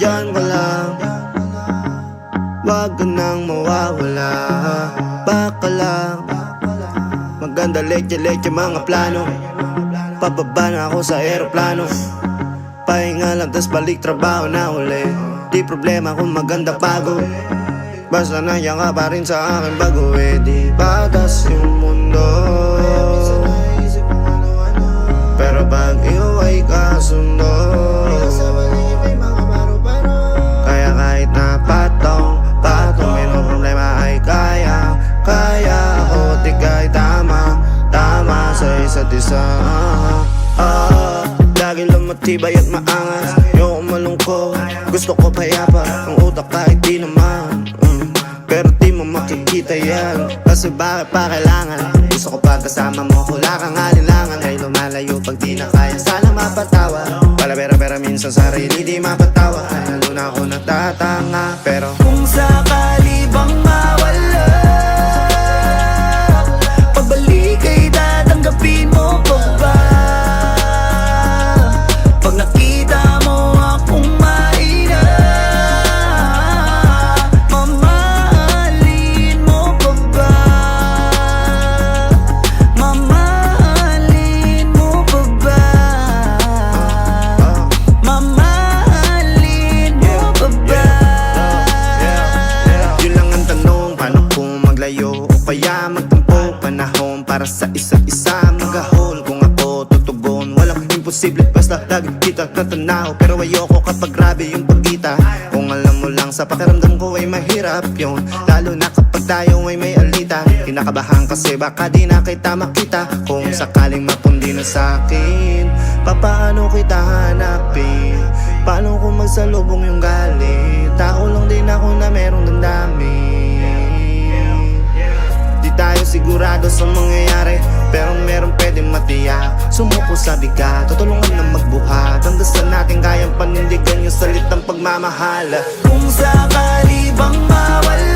Diyan ka lang, wag ka nang mawawala. Baka lang, maganda leche-leche mga plano. Pababa na ako sa aeroplano, pahinga lang tas balik trabaho na uli. Di problema kung maganda pagod, basta nandiyan ka pa rin sa akin bago. Di batas yung mundo, pero pag ikaw ay kasundo, kaya kahit na patong may no problema ay kaya ako. Di kahit tama sa isa't isa. Lagi lang matibay at maangas, ayoko malungkot, gusto ko payapa ang utak kahit di naman. Pero di mo makikita yan, kasi bakit pa kailangan? Gusto ko pagkasama mo, wala kang alinlangan. Ay lumalayo pag di na kaya, sana mapatawa. Pera minsan sarili di mapatawa. Ay lalo na ako natatanga, pero kung sakali bang mawala, pagbalik ay tatanggapin mo pa ba? Pag nakita mo akong mahina, mamahalin mo pa ba? Mamahalin mo pa ba? Mamahalin mo pa ba? yun lang ang tanong, paano kung maglayo o kaya magtampo? Panahon para sa isa't isa, mag-ahol kung ako tutugon. Walang imposible, basta lagi kita natanaw. Pero ayoko kapag grabe yung pagkita. Kung alam mo lang sa pakiramdam ko ay mahirap yun, lalo na kapag tayo ay may alita. Kinakabahan kasi baka di na kita makita. Kung sakaling mapundi na sa'kin, papaano kita hanapin? Paano kung magsalubong yung galit? Tao lang din ako na merong damdamin. Di tayo sigurado sa mangyayari, pero meron pwedeng matiyak. Sumuko sa bigat, tutulungan na magbuhat. Ang dasal natin kayang panindigan yung salitang pagmamahal. Kung sakali bang mawala,